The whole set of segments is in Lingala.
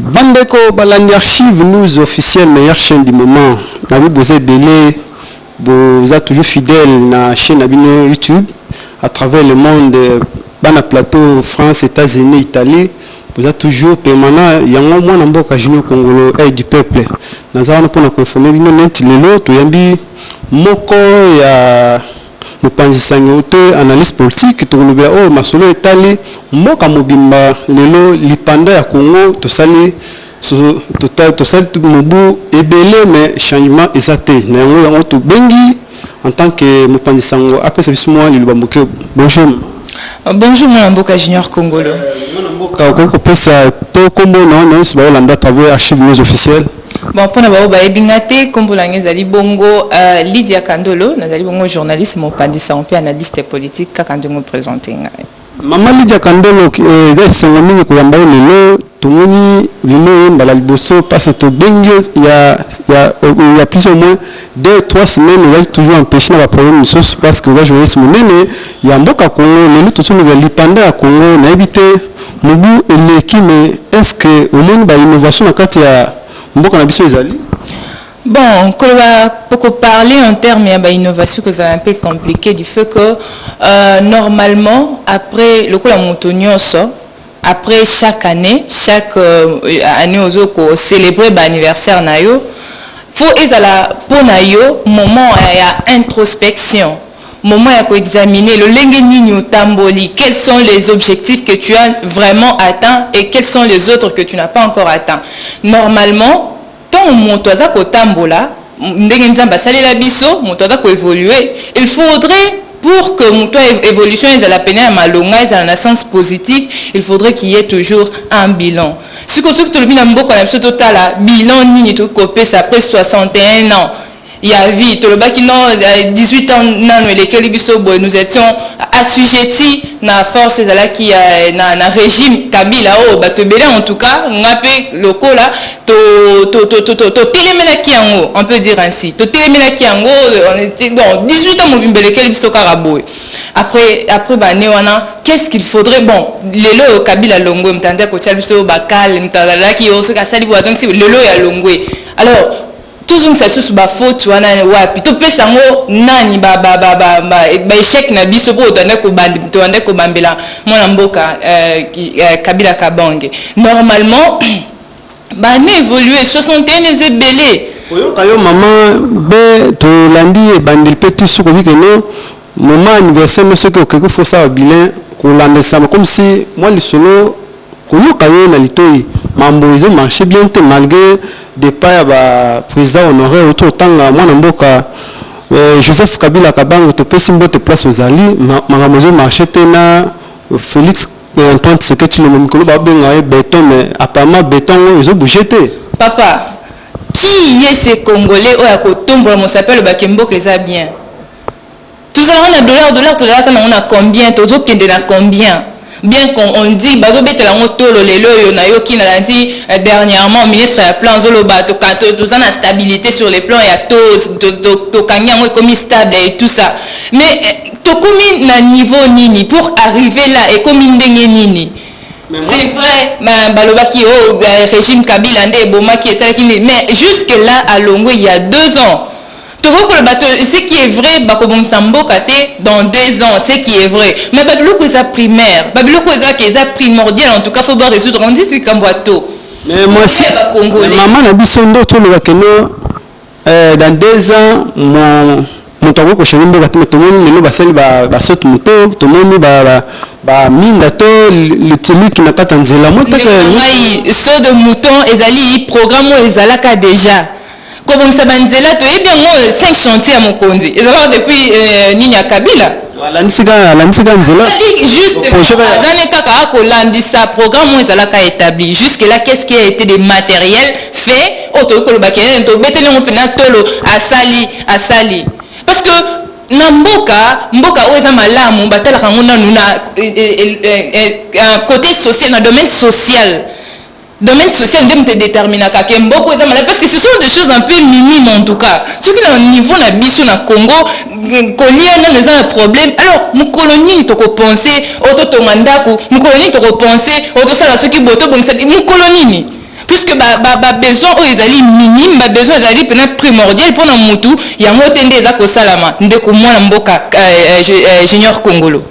Bandeko balandi archive news officielle meilleure chaîne du moment. Nabi Bozé Belé, vous êtes toujours fidèle à la chaîne Abino YouTube à travers le monde, bana plateau France, États-Unis, Italie. Vous êtes toujours permanent. Il y a un mois dans le Junior Congolo et du peuple. Nous avons pour nous confirmer bino nenti lelo to yambi moko ya mupanzi analyse politique to lobela oh masolo etali mboka mobimba lelo lipanda ya Congo to sali to sali tout mobu ebele mais changement exacté na yango to bengi en tant que mupanzi sango après service moi liluba mboke. Bonjour. Bonjour mon Mboka Junior Congolo. Mon Mboka pesa to kombo na se ba landa travers archive news officielle. Bon, pour nous, Ebingate, comme vous l'avez dit, bongo Lydia Kandolo, nous allons bongo journaliste, mon pandissa, on peut analyste politique, quand nous présenter. Maman Lydia Kandolo, c'est un ami qui a lelo, tout le monde, lelo, balaliboso, parce que bengue, il y a plus ou moins 2-3 semaines, on va toujours empêcher la problème de sauce parce que va jouer ce moment, mais il y a un beau Congo, lelo, tout le monde, l'ipanda à Congo, on a évité, Mobu et l'équipe, mais est-ce que au monde, l'innovation, quand il y a bon, quand on va parler en termes d'innovation, c'est un peu compliqué du fait que normalement, après le coup la montagne, après chaque année aux autres célébrer l'anniversaire nayo, faut pour nayo moment à introspection. Moment à examiner le lengenino tamboli, quels sont les objectifs que tu as vraiment atteints et quels sont les autres que tu n'as pas encore atteints. Normalement, tant mon toisa ko tambola, ndengenza sali la biso, mon toisa ko évoluer, il faudrait pour que mon évolution est à la peine à malonga, est à un sens positif, il faudrait qu'il y ait toujours un bilan. Ce que tu le bilan beaucoup on a total bilan ni tout copé ça après 61 ans. Il y a vie, tout le bas qui n'a 18 ans, nous étions assujettis à force qui a régime Kabila, en tout cas, on a fait le coup là, on peut dire ainsi. On était bon, 18 ans, après, qu'est-ce qu'il faudrait? Bon, les lots Kabila Longo, m'tendait que Tchalbiso Bakal, m'tendait qui aussi a sali voisin, le lot à Longo. Alors, toujours ça sous ba faute wana wapi to pesa ngo nani ba échec na biso po to ande ko bambela mwana mboka Kabila Kabange normalement ba ne évoluer 61 les belé oyo kayo maman be to landi e bandel petit suko bi que non moment anniversaire monsieur que faut ça bilan ko lande ça comme si moi le solo koyo kayo na litoi mamboizo marché bien malgré départ ba président honoré autour tanga mwana mboka Joseph Kabila Kabango to pesi mbote place aux alliés mangamozo marché tena Félix Antoine Seketi le mukolo ba benga béton mais apparemment béton ils ont bougé papa qui est ce Congolais au akotombo mo s'appelle ba Kembo que ça bien tout ça on a dollar quand on a combien tout autres qui a combien bien qu'on dit bazo betela ngotolo lelo yo na yo ki na dit dernièrement ministre ya plan zoloba to ça na stabilité sur les plans ya to kanyango comme stable et tout ça mais to komi na niveau nini pour arriver là et comme ndenge nini c'est vrai baloba ki au régime Kabila ndé boma qui est qui mais jusque là à Longo il y a 2 ans. Ce qui est vrai, dans 2 ans, ce qui est vrai. Mais Babyloko est primaire, Babyloko est primordial, en tout cas, il faut résoudre. On dit que c'est comme bateau. Mais moi, maman a dit dans 2 ans, mon temps que je n'ai pas tout le monde, va sauter moto, tout le monde va mine to le télé qui n'a pas tendu la moto. Saut de mouton, ils programme ils déjà. Comme ça banzela to bien moi 5 chantiers à mon condi et alors depuis Ninya Kabila lansiga nzela juste zane kaka ko landisa programme ezalaka établi jusque là qu'est-ce qui a été des matériels fait auto ko bakene to betene mo pena tolo asali parce que na mboka oza malamu batala kangona nuna côté social na domaine social ne détermine pas parce que ce sont des choses un peu minimes en tout cas. Ce qui est au niveau de la biso na Congo, nous avons un problème. Alors, nous colonie, tu peux penser, nous colonie, tu peux penser, nous colonie. puisque besoin ils allaient minime besoin ils allaient pendant primordial pour na mutu yango tende za ko salama ndeko mwana mboka junior Congolo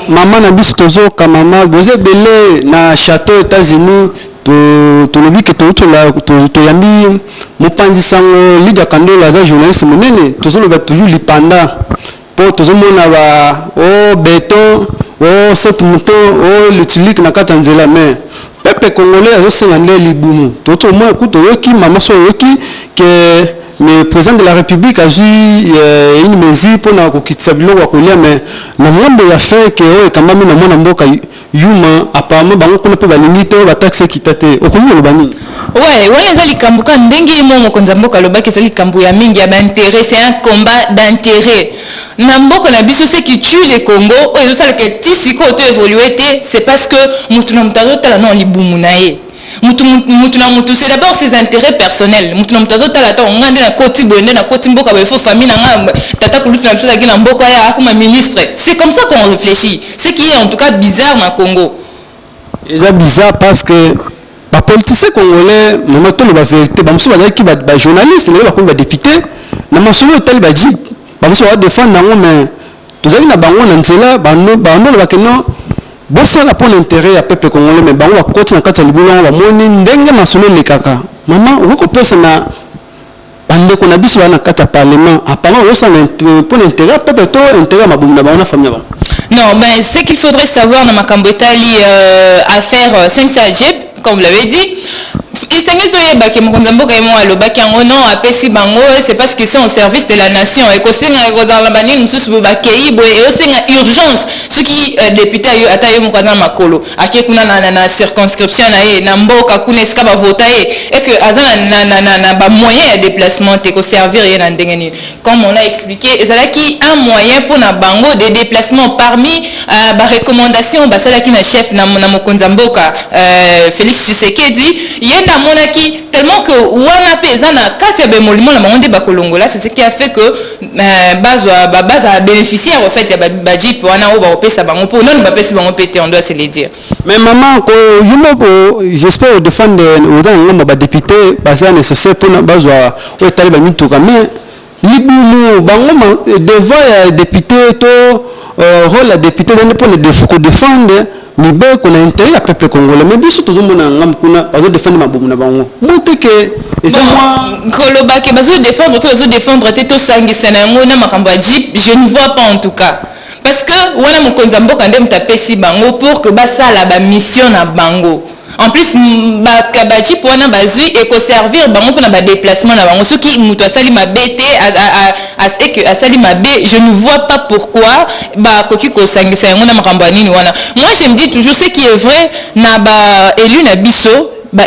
maman na biso tozo ka mama goze belé na château États-Unis to lobi que to yambi mopanzi sango Lydia Kandola za journaliste monene tozo loba toujours lipanda po tozo mona ba o béton o set mouton o l'utilique na katanzela mais peuple congolais azosenga nde libumu toto mona kuto yoki mama so yoki que le président de la République a eu une mesure pour na kokitisa biloko ya kolia mais na ngambo ya fait que quand même na mona mboka yuma apparemment bango kuna pe balingi te ba taxe kitate okomi loba nini ouais wana ezali kambuka ndenge momo konza mboka lobaki ezali kambu ya mingi ya intérêt c'est un combat d'intérêt na mboka na biso ce qui tue le Congo oyo ça que tisi ko to évoluer c'est parce que mutu na mutazo tala non libumu na ye mutu c'est d'abord ses intérêts personnels mutu na mutazo tala ta ngande na koti bonde na koti mboka ba ifo famille na ngamba tata kulutu na biso la gina mboka ya akuma ministre c'est comme ça qu'on réfléchit ce qui est en tout cas bizarre na Congo c'est bizarre parce que les politiciens congolais maman to la vérité ba musu ba ki ba journaliste les ba député na masolo tel ba ji ba musu va défendre nango mais tozali na bango na nzela bano ba ke non bossa la pour l'intérêt à peuple congolais mais bango ba koti na kati ya libulongo ba moni ndenge masolo le kaka maman oko pesa na bande ko na biso na kati ya parlement apparemment bossa pour l'intérêt peuple to intérêt mabumu na bango na famille ba. Non, mais ce qu'il faudrait savoir dans ma Cambotali affaire 5 Sajib, comme vous l'avez dit, c'est parce qu'ils sont au service de la nation et que c'est une urgence ce qui député a taillé mon canal makolo à qui kuna na circonscription na mboka kuna eska ba voter et que azana na moyen de déplacement te ko servir rien ndengeni comme on a expliqué ezala qui un moyen pour na bango de déplacement parmi ba recommandation ba sala qui na chef na mokonza mboka Félix Tshisekedi yenda monaki tellement que wana pesa na kati ya bemolimo na bango de bakolongola c'est ce qui a fait que base a bénéficiaire en fait ya ba jeep wana o ba opesa bango pour non ba pesa bango pété on doit se le dire mais maman ko yumo j'espère défendre autant ngamba ba député basa nécessaire pour na bazwa o tali ba mituka mais libumu bango devant ya député to rôle la député pour le défendre mais ben qu'on a intérêt à peuple congolais mais bien sûr tout le monde a ngam kuna bazo défendre mabumu na bango monte que et c'est moi koloba ke bazo défendre teto sangisa na ngo na makambo ya jeep je ne vois pas en tout cas parce que wana mokonza mboka ndem tapesi bango pour que basala ba mission na bango en plus ba jeep wana bazui et ko servir bango pour na ba déplacement na bango ce qui muto asali mabete et que asali mabe je ne vois pas pourquoi ba koki ko sangisa ngo na makambo nini wana moi je me dis toujours ce qui est vrai na ba élu na biso pe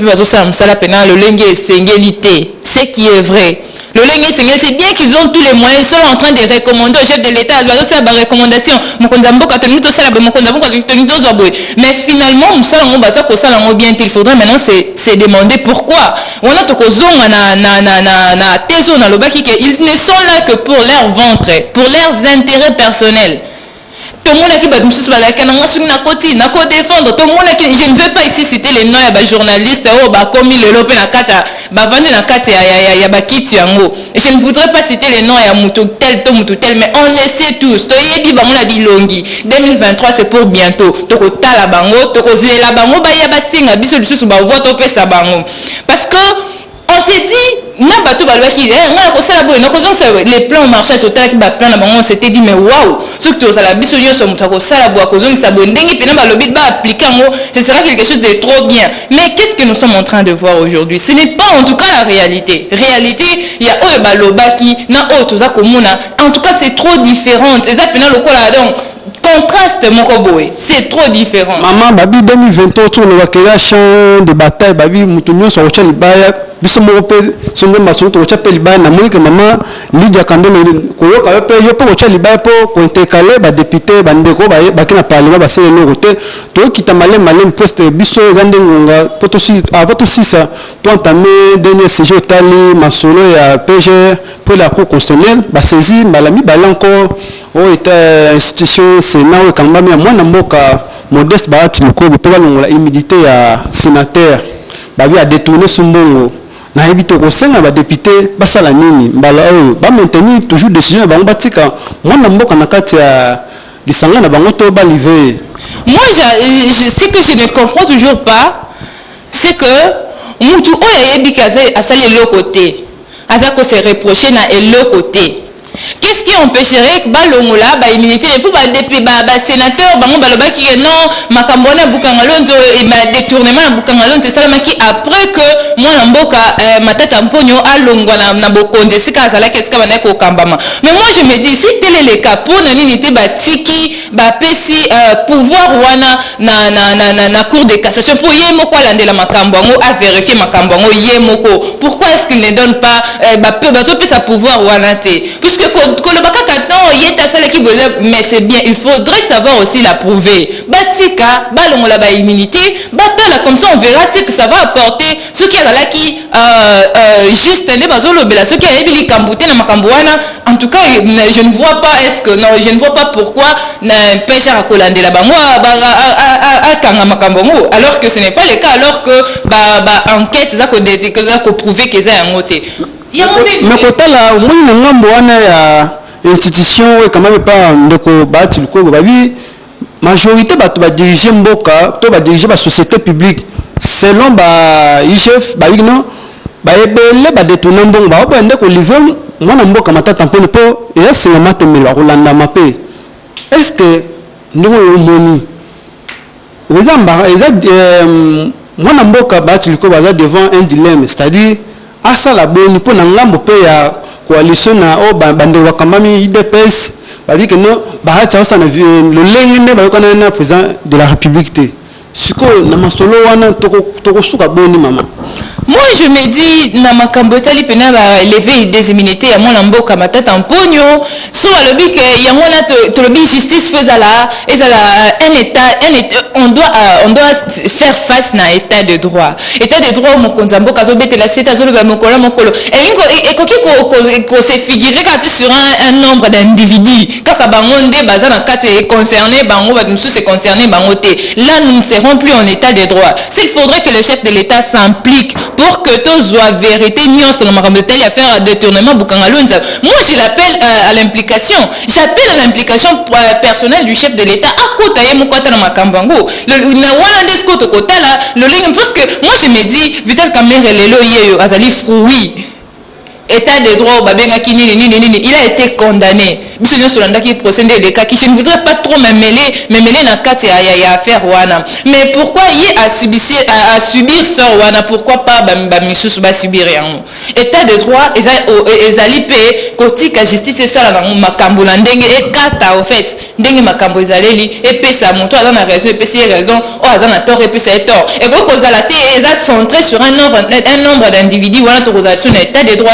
bazo sala msala pena le lenge esengélité ce qui est vrai le lenge esengélité c'est bien qu'ils ont tous les moyens ils sont en train de recommander au chef de l'état bazo sala ba recommandation mokonza mboka toni to sala ba mokonza mboka toni to zoboy mais finalement msala ngo baza ko sala ngo bien il faudrait maintenant c'est demander pourquoi wana to ko zonga na tezo na lobaki que ils ne sont là que pour leur ventre pour leurs intérêts personnels. Tout le monde qui va défendre, tout le monde qui je ne veux pas ici citer les noms des journalistes comme le lopé na kata bavandi na kata ya bakitu yango et je ne voudrais pas citer les noms ya mutu tel mais on le sait tous to yebi bango na bilongi 2023 c'est pour bientôt to ko tala bango to ko zela bango ba ya basinga biso lisusu ba vote pesa bango parce que on s'est dit na bato balwaki nga ko sala boy na ko zonga les plans marché total ki ba plan na bango on s'était dit mais waouh surtout to sala biso nyonso mutu ko sala boy ko zonga sa boy ndenge pe na balobi ba appliquer ngo ce sera quelque chose de trop bien mais qu'est-ce que nous sommes en train de voir aujourd'hui ce n'est pas en tout cas la réalité il y a oyo balobaki na oyo toza komona en tout cas c'est trop différent eza pena lokola donc contraste moko boy c'est trop différent maman babi 2023 tu le wakela champ de bataille babi mutu nyonso ko tshali baya biso moko pe songe masolo to tshapé libaya na moni que maman Lydia Kandola ko yoka pe yo pe ko tshali baya po ko intercaler ba député bandeko ba kina parlement ba sele no côté to kita malem poste biso zande ngonga poto si avant tout si ça to entamer dernier séjour tali masolo ya PG pour la cour constitutionnelle ba saisi malami bala encore o était institution sénat quand même moi na mboka modeste baati loko pe balongola humidité ya sénateur babi a détourné son bongo na ebito ko senga ba député basala nini mbala oyo ba maintenir toujours décision ba batika mwana mboka na kati ya lisanga na bango to ba liver. Moi ce que je ne comprends toujours pas, c'est que mutu oyo ebikaze asali le côté azako se reprocher na le côté. Qu'est-ce qui empêcherait que balongola ba immunité et pour ba sénateur bango baloba ki non makambona bukangalonzo et ba détournement bukangalonzo salama ki après que moi mboka matata mponyo alongwa na bokonde sika sala qu'est-ce que bana ko kambama. Mais moi je me dis si tel est le cas pour na unité ba tiki ba pesi pouvoir wana na cour de cassation pour yemoko landela makambo ngo à vérifier makambo ngo yemoko. Pourquoi est-ce qu'il ne donne pas ba pesa pouvoir wana te puisque mais c'est bien, il faudrait savoir aussi la prouver. Batika, balongola ba immunité, batala comme ça on verra ce que ça va apporter. Ce qui est là qui juste ne bazolo bela, ce qui a ebili kambouté na makambouana. En tout cas, je ne vois pas je ne vois pas pourquoi na pêcheur à kolandela bango atanga makambongo alors que ce n'est pas le cas, alors que enquête za ko prouver que ça un côté. Mais quand là, au moins ngambo wana ya institution ouais quand même pas ndeko bati luko babi majorité ba diriger mboka to ba diriger ba société publique selon ba IGF ba igno ba ebele ba détourner mbongo ba ba ndeko livrer mwana mboka matata mpone po et c'est mate melo rolanda mapé est-ce que ndongo yo moni wezamba eza mwana mboka bati luko baza devant un dilemme, c'est-à-dire asa la boni po na ngambo pe ya coalition na o bande wakamami IDPS babi que non bahati osa na lolenge ne ba yokana na président de la République te siko na masolo wana toko suka boni mama. Moi je me dis na makambo tali pena ba lever des immunités ya mwana mboka matata mponyo so balobi que ya mwana to lobi justice faisala ezala un état on doit faire face na état de droit mon konzamboka zo betela seta zo ba mokolo elingo ekoki ko se figurer quand sur un nombre d'individus kaka bangonde bazana kate concerné bango ba musu se concerné bango te. Là nous ne serons plus en état de droit. S'il faudrait que le chef de l'État s'implique pour que tout soit vérité nyonso na makambo teli affaire détournement bukangalonza, moi je l'appelle à l'implication. J'appelle à l'implication personnelle du chef de l'État à kota ye mokota na makambango na wana ndesko to kota la le leng parce que moi je me dis Vital Kamerhe lelo yeyo azali fruit état de droit au babenga nini il a été condamné biso nyo solanda qui procédé des cas qui je ne voudrais pas trop me mêler na kati ya affaire wana, mais pourquoi y a subir ça wana, pourquoi pas ba misusu ba subir yango état de droit ezali pe kotika justice esala na makambo na ndenge ekata au fait ndenge makambo ezaleli epesa moto aza na raison epesa raison o aza na tort epesa tort et ko kozala te eza centré sur un nombre d'individus wana to kozala sur état de droit.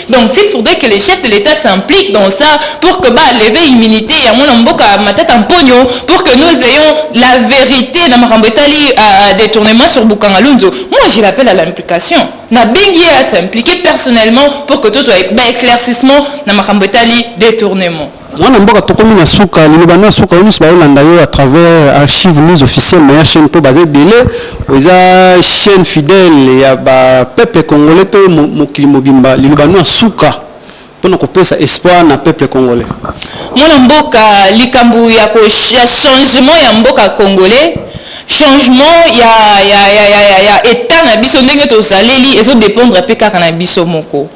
Donc s'il faudrait que les chefs de l'État s'impliquent dans ça pour que lever immunité à mon mboka matata mpogno pour que nous ayons la vérité na makambo etali détournement sur bukangalonzo, moi je l'appelle à l'implication na bengi à s'impliquer personnellement pour que tout soit éclaircissement na makambo etali détournement. Mwana mboka tokomi na suka lilobana suka onus ba olanda yo à travers archives news officielles meilleure chaîne to basé belé oza chaîne fidèle ya ba peuple congolais pe mokili mobimba lilobana suka pour nous couper ça espoir na peuple congolais. Mwana mboka likambu ya changement ya mboka congolais changement ya état na biso ndenge to saleli et ça dépendre pe kaka na biso moko.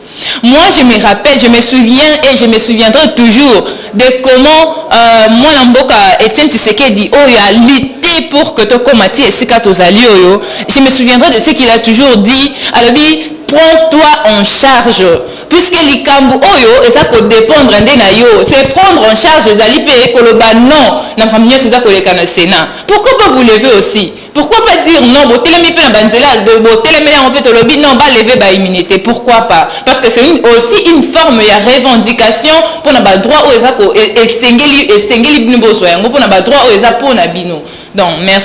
Moi je me rappelle, je me souviens et je me souviendrai toujours de comment moi mboka Etienne Tshisekedi a lutté pour que to komati esika to zali oyo. Je me souviendrai de ce qu'il a toujours dit, alobi prends-toi en charge puisque likambu oyo eza ko dépendre nde na yo, c'est prendre en charge ezali pe koloba non na famille c'est ça ko leka na Sénat. Pourquoi pas vous lever aussi? Pourquoi pas dire non, botelemi pe na banzela de botelemi en fait lobby non ba lever ba immunité, pourquoi pas? Parce que c'est aussi une forme ya revendication pour na ba droit o eza ko esengeli bino boso yango pour na ba droit o eza pour na bino. Donc merci.